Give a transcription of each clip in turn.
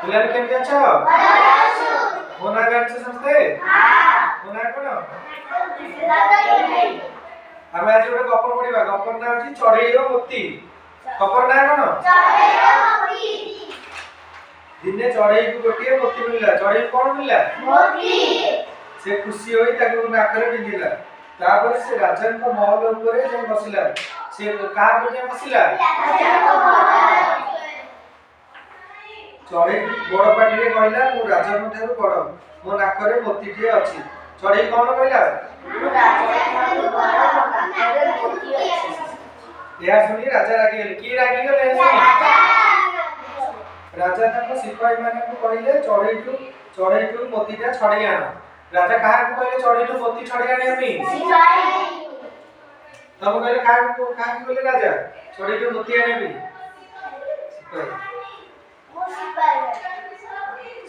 ପିଲାମାନେ କେମିତି ଅଛ? ମୋ ନାଁ ଜାଣିଛ ସମସ୍ତେ? ମୋ ନାଁ କଣ? ଆମେ ଆଜି ଗୋଟେ ଗପ ପଢିବା। ଗପର ନାଁ ଅଛି ଚଢେଇ ଓ ମୋତି। ଗପର ନାଁ କଣ? ଦିନେ ଚଢେଇକୁ ଗୋଟିଏ ମୋତି ମିଳିଲା। ଚଢେଇ କଣ ମିଳିଲା? ମୋତି। ସେ ଖୁସି ହୋଇ ତାକୁ ନାକରେ ପିନ୍ଧିଲା। ତାପରେ ସେ ରାଜାଙ୍କ ମହଲ ଉପରେ ଯାଇ ବସିଲା। ସେ କାହା ଉପରେ ଯାଇ ବସିଲା? ଚଢେଇ ବଡ଼ ପାଟିରେ କହିଲା, ମୁଁ ରାଜାଙ୍କ ଠାରୁ ବଡ଼, ମୋ ନାକରେ ମୋତିଟିଏ ଅଛି। ଚଢେଇ କଣ କହିଲା? ଏହା ଶୁଣି ରାଜା ରାଗିଗଲେ। କିଏ ରାଗିଗଲେ? ରାଜା ତାଙ୍କ ସିପାହୀ ମାନଙ୍କୁ କହିଲେ, ଚଢେଇଠୁ ମୋତିଟା ଛଡେଇ ଆଣ। ରାଜା କାହାକୁ କହିଲେ ଚଢେଇଠୁ ମୋତି ଛଡେଇ ଆଣିବା ପାଇଁ? ତମେ କହିଲେ କାହାକୁ କହିଲେ ରାଜା ଚଢେଇଠୁ ମୋତି ଆଣିବା ପାଇଁ?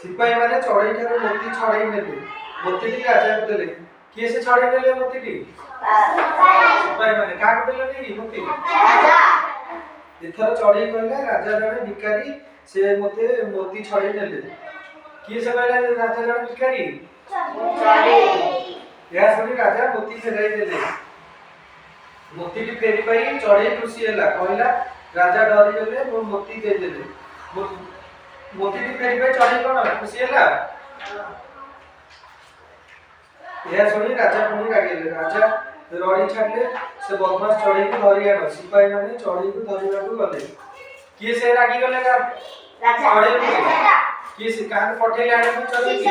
ସିପାହୀ ମାନେ ଚଢେଇ ଠାରୁ ମୋତି ଛଡେଇ ନେଲେ। ମୋତିଟି ରାଜାକୁ ଦେଲେ। କିଏ ସେ ଛଡେଇ ନେଲେ ମୋତିଟି? ସିପାହୀ ମାନେ। କାହାକୁ ଦେଲେ ମୋତି? ଏଥର ଚଢେଇ କହିଲା, ରାଜା ଜଣେ ଭିକାରୀ, ସେ ମୋତେ ମୋତି ଛଡେଇ ନେଲେ। କିଏ ସେ କହିଲା ରାଜା ଜଣେ ଭିକାରୀ? ଏହା ଶୁଣି ରାଜା ମୋତି ଫେରାଇ ଦେଲେ। ମୋତିଟି ଫେରି ପାଇ ଚଢେଇ ଖୁସି ହେଲା। କହିଲା, ରାଜା ଡରିଗଲେ, ମୋ ମୋତି ଦେଇଦେଲେ। ମୋତିଟି ଫେରି ପାଇ ଚଢେଇ କଣ ଖୁସି ହେଲା? ଏହା ଶୁଣି ରାଜା ପୁଣି ରାଗିଲେ। ରାଜା ରଡ଼ି ଛାଡ଼ିଲେ, ସେ ବଦମାସ ଚଢେଇକୁ ଧରି ଆଣ। ସିପାହୀ ମାନେ ଚଢେଇକୁ ଧରିବାକୁ ଗଲେ। କିଏ ସେ ରାଗିଗଲେ? କିଏ ସେ କାହାକୁ ପଠେଇଲେ ଆଣିବାକୁ ଚଢେଇକି?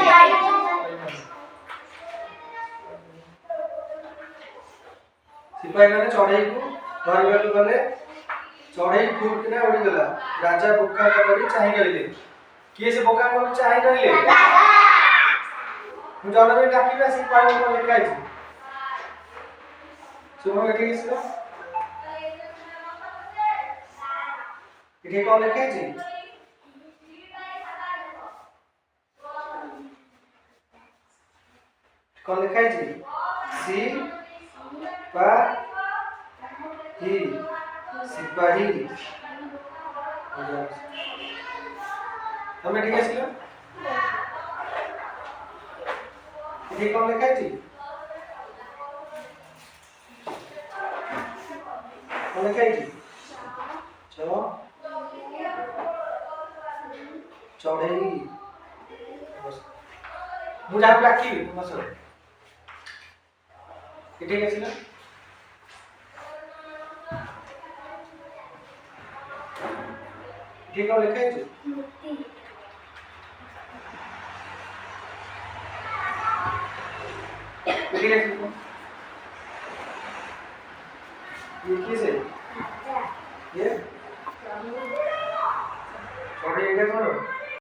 ସିପାହୀ ମାନେ ଚଢେଇକୁ ଧରିବାକୁ ଗଲେ। ଚଢେଇ ଫୁରକିନା ଉଡ଼ିଗଲା। ରାଜା ବୋକାଙ୍କ ପରି ଚାହିଁ ରହିଲେ। କିଏ ସେ ବୋକାଙ୍କ ପରି ଚାହିଁ ରହିଲେ? ମୁଁ ଜଣରେ ଡାକିବି ଆସିକି କହିବ କଣ ଲେଖା ହେଇଛି। ଶୁଣ ଏଠିକି ଆସିଲ। ଏଠି କଣ ଲେଖା ହେଇଛି? କଣ ଲେଖା ହେଇଛି? ସିପାହୀ। ତମେ ଏଠିକି ଆସିଲ। ଏଠି କଣ ଲେଖା ହେଇଛି? କଣ ଲେଖା ହେଇଛି? ଚଢେଇ। ମୁଁ ଯାହାକୁ ଡାକିବି ବସ। ଏଠିକି ଆସିଲ। ଏଠି କଣ ଲେଖା ହେଇଛି? एठी किसे ये चढ़ेई ये कौन?